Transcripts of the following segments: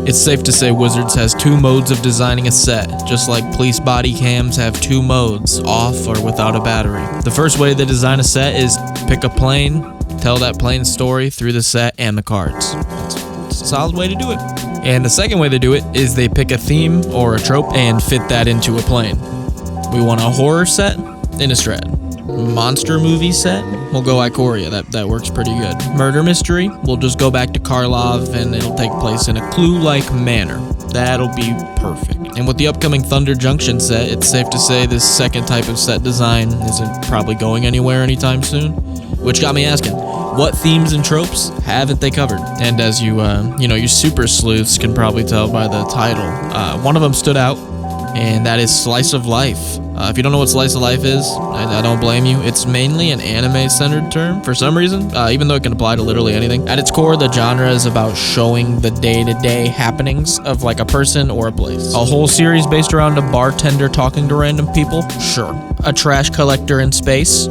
It's safe to say Wizards has two modes of designing a set, just like police body cams have two modes, off or without a battery. The first way they design a set is pick a plane, tell that plane's story through the set and the cards. It's a solid way to do it. And the second way they do it is they pick a theme or a trope and fit that into a plane. We want a horror set, Innistrad. Monster movie set, we'll go Ikoria, that works pretty good. Murder mystery, we'll just go back to Karlov and it'll take place in a Clue-like manner. That'll be perfect. And with the upcoming Thunder Junction set, it's safe to say this second type of set design isn't probably going anywhere anytime soon. Which got me asking, what themes and tropes haven't they covered? And as you super sleuths can probably tell by the title, one of them stood out, and that is Slice of Life. If you don't know what Slice of Life is, I don't blame you. It's mainly an anime-centered term for some reason, even though it can apply to literally anything. At its core, the genre is about showing the day-to-day happenings of like a person or a place. A whole series based around a bartender talking to random people? Sure. A trash collector in space?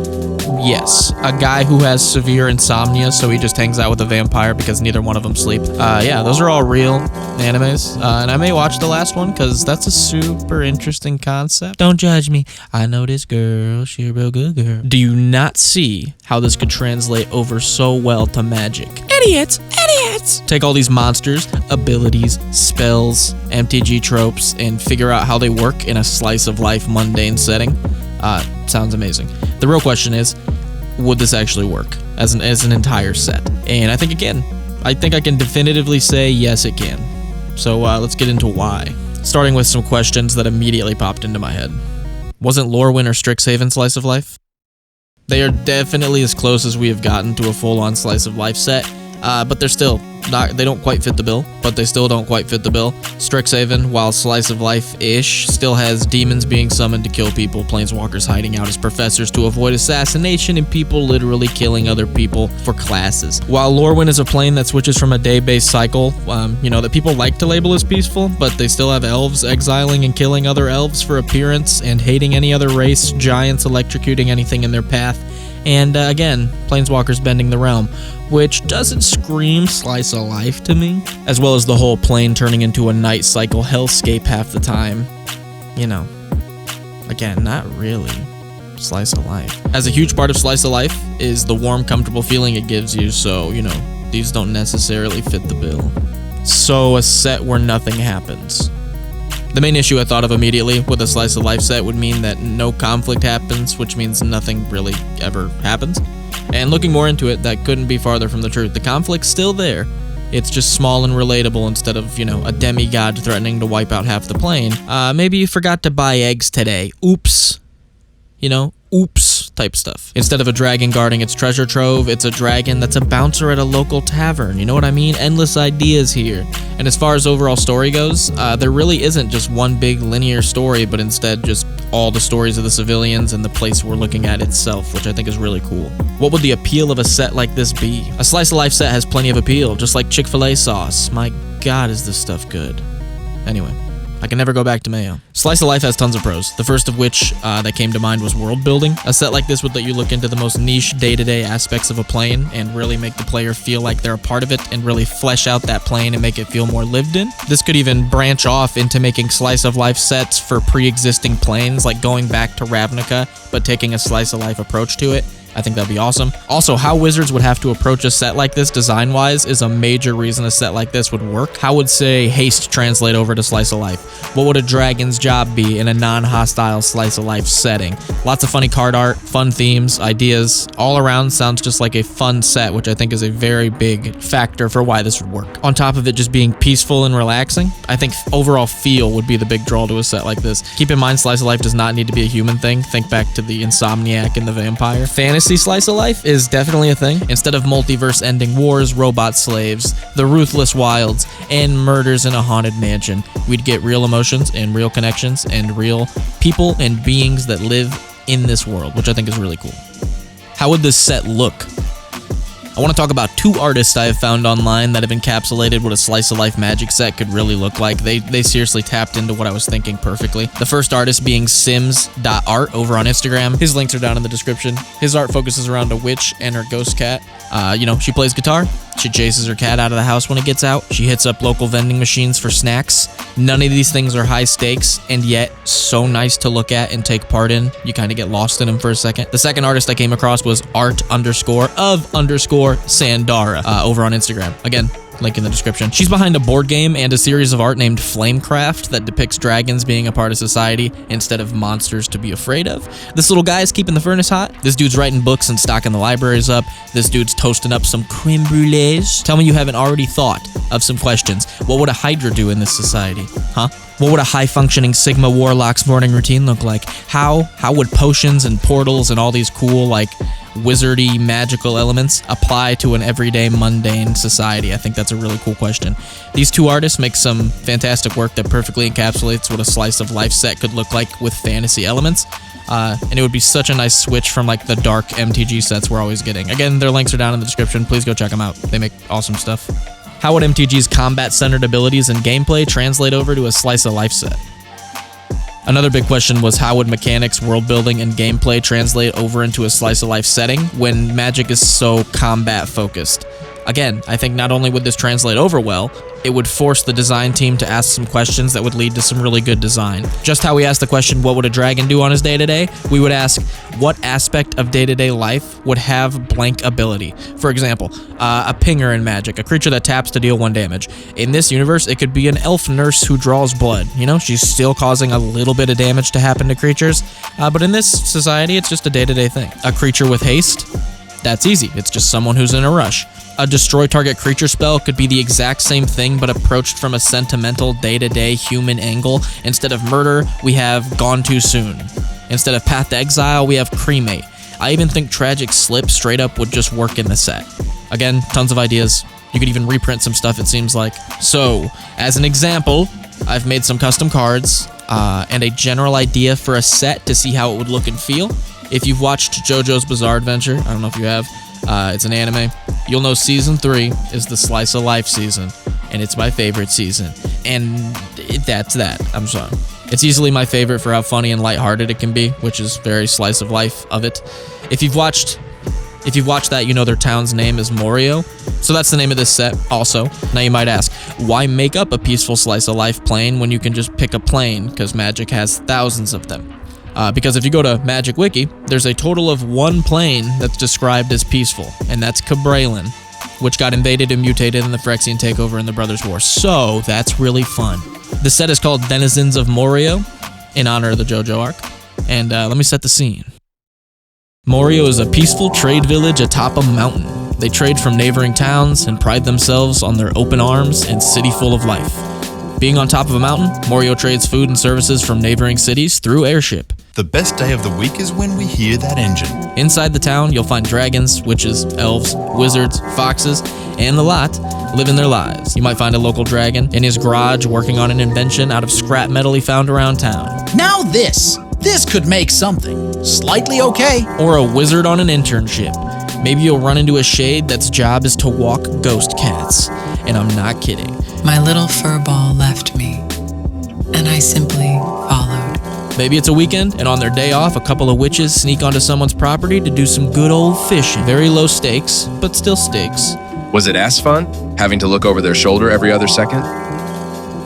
Yes. A guy who has severe insomnia, so he just hangs out with a vampire because neither one of them sleep. Yeah, those are all real animes. And I may watch the last one because that's a super interesting concept. Don't judge me. I know this girl. She a real good girl. Do you not see how this could translate over so well to Magic? Idiots! Idiots! Take all these monsters, abilities, spells, MTG tropes, and figure out how they work in a slice of life mundane setting. Sounds amazing. The real question is, would this actually work as an entire set? And I think I can definitively say yes, it can. So let's get into why. Starting with some questions that immediately popped into my head. Wasn't Lorwyn or Strixhaven Slice of Life? They are definitely as close as we have gotten to a full-on Slice of Life set, but they're still not, they don't quite fit the bill, but they still don't quite fit the bill. Strixhaven, while Slice of Life-ish, still has demons being summoned to kill people, planeswalkers hiding out as professors to avoid assassination, and people literally killing other people for classes. While Lorwyn is a plane that switches from a day-based cycle, that people like to label as peaceful, but they still have elves exiling and killing other elves for appearance and hating any other race, giants electrocuting anything in their path, and again, planeswalkers bending the realm, which doesn't scream Slice of Life to me, as well as the whole plane turning into a night cycle hellscape half the time. Again, not really Slice of Life. As a huge part of Slice of Life is the warm, comfortable feeling it gives you, so, these don't necessarily fit the bill. So, a set where nothing happens. The main issue I thought of immediately with a Slice of Life set would mean that no conflict happens, which means nothing really ever happens. And looking more into it, that couldn't be farther from the truth. The conflict's still there. It's just small and relatable instead of, a demigod threatening to wipe out half the plane. Maybe you forgot to buy eggs today. Oops. Oops type stuff. Instead of a dragon guarding its treasure trove, it's a dragon that's a bouncer at a local tavern. You know what I mean? Endless ideas here. And as far as overall story goes, there really isn't just one big linear story, but instead just all the stories of the civilians and the place we're looking at itself, which I think is really cool. What would the appeal of a set like this be? A Slice of Life set has plenty of appeal, just like Chick-fil-A sauce. My God, is this stuff good. Anyway, I can never go back to mayo. Slice of Life has tons of pros, the first of which that came to mind was world building. A set like this would let you look into the most niche day-to-day aspects of a plane and really make the player feel like they're a part of it and really flesh out that plane and make it feel more lived in. This could even branch off into making Slice of Life sets for pre-existing planes, like going back to Ravnica, but taking a Slice of Life approach to it. I think that'd be awesome. Also, how Wizards would have to approach a set like this design-wise is a major reason a set like this would work. How would, say, Haste translate over to Slice of Life? What would a dragon's job be in a non-hostile Slice of Life setting? Lots of funny card art, fun themes, ideas. All around sounds just like a fun set, which I think is a very big factor for why this would work. On top of it just being peaceful and relaxing, I think overall feel would be the big draw to a set like this. Keep in mind, Slice of Life does not need to be a human thing. Think back to the Insomniac and the Vampire. Fantasy Slice of Life is definitely a thing. Instead of multiverse-ending wars, robot slaves, the ruthless wilds, and murders in a haunted mansion, we'd get real emotions and real connections and real people and beings that live in this world, which I think is really cool. How would this set look? I want to talk about two artists I have found online that have encapsulated what a Slice of Life Magic set could really look like. They seriously tapped into what I was thinking perfectly. The first artist being sims.art over on Instagram. His links are down in the description. His art focuses around a witch and her ghost cat. She plays guitar. She chases her cat out of the house when it gets out. She hits up local vending machines for snacks. None of these things are high stakes, and yet so nice to look at and take part in. You kind of get lost in them for a second. The second artist I came across was art_of_Sandara over on Instagram. Again, link in the description. She's behind a board game and a series of art named Flamecraft that depicts dragons being a part of society instead of monsters to be afraid of. This little guy is keeping the furnace hot. This dude's writing books and stocking the libraries up. This dude's toasting up some creme brulees. Tell me you haven't already thought of some questions. What would a Hydra do in this society? Huh? What would a high-functioning Sigma Warlock's morning routine look like? How would potions and portals and all these cool, like, wizardy, magical elements apply to an everyday, mundane society? I think that's a really cool question. These two artists make some fantastic work that perfectly encapsulates what a slice of life set could look like with fantasy elements. And it would be such a nice switch from like the dark MTG sets we're always getting. Again, their links are down in the description. Please go check them out. They make awesome stuff. How would MTG's combat-centered abilities and gameplay translate over to a slice of life set? Another big question was how would mechanics, world building, and gameplay translate over into a slice of life setting when Magic is so combat focused? Again, I think not only would this translate over well, it would force the design team to ask some questions that would lead to some really good design. Just how we asked the question, what would a dragon do on his day-to-day? We would ask, what aspect of day-to-day life would have blank ability? For example, a pinger in Magic, a creature that taps to deal 1 damage. In this universe, it could be an elf nurse who draws blood. You know, she's still causing a little bit of damage to happen to creatures, but in this society, it's just a day-to-day thing. A creature with haste? That's easy. It's just someone who's in a rush. A destroy target creature spell could be the exact same thing, but approached from a sentimental, day-to-day human angle. Instead of murder, we have gone too soon. Instead of path to exile, we have cremate. I even think tragic slip straight up would just work in the set. Again, tons of ideas. You could even reprint some stuff, it seems like. So, as an example, I've made some custom cards and a general idea for a set to see how it would look and feel. If you've watched JoJo's Bizarre Adventure, I don't know if you have, it's an anime, you'll know Season 3 is the Slice of Life season, and it's my favorite season. And that's that. I'm sorry. It's easily my favorite for how funny and lighthearted it can be, which is very slice of life of it. If you've watched that, you know their town's name is Morio. So that's the name of this set also. Now you might ask, why make up a peaceful slice of life plane when you can just pick a plane? Because Magic has thousands of them. Because if you go to Magic Wiki, there's a total of 1 plane that's described as peaceful, and that's Cabralin, which got invaded and mutated in the Phyrexian takeover in the Brothers' War. So that's really fun. The set is called Denizens of Morio, in honor of the JoJo arc. And let me set the scene. Morio is a peaceful trade village atop a mountain. They trade from neighboring towns and pride themselves on their open arms and city full of life. Being on top of a mountain, Morio trades food and services from neighboring cities through airship. The best day of the week is when we hear that engine. Inside the town, you'll find dragons, witches, elves, wizards, foxes, and the lot living their lives. You might find a local dragon in his garage working on an invention out of scrap metal he found around town. Now this could make something slightly okay. Or a wizard on an internship. Maybe you'll run into a shade that's job is to walk ghost cats. And I'm not kidding. My little fur ball left me, and I simply followed. Maybe it's a weekend, and on their day off, a couple of witches sneak onto someone's property to do some good old fishing. Very low stakes, but still stakes. Was it as fun, having to look over their shoulder every other second?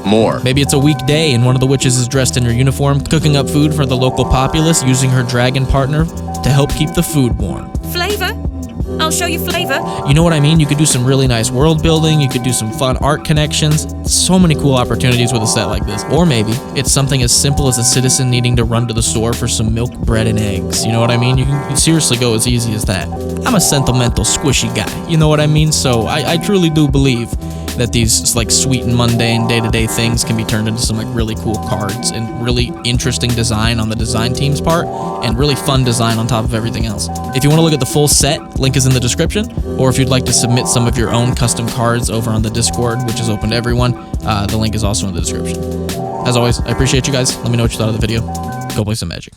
More. Maybe it's a weekday, and one of the witches is dressed in her uniform, cooking up food for the local populace, using her dragon partner to help keep the food warm. Flavor? I'll show you flavor. You know what I mean? You could do some really nice world building, you could do some fun art connections. So many cool opportunities with a set like this. Or maybe it's something as simple as a citizen needing to run to the store for some milk, bread, and eggs. You know what I mean? You can seriously go as easy as that. I'm a sentimental, squishy guy. You know what I mean? So I truly do believe that these like sweet and mundane day-to-day things can be turned into some like really cool cards and really interesting design on the design team's part and really fun design on top of everything else. If you want to look at the full set, link is in the description, or if you'd like to submit some of your own custom cards over on the Discord, which is open to everyone, the link is also in the description. As always, I appreciate you guys. Let me know what you thought of the video. Go play some Magic.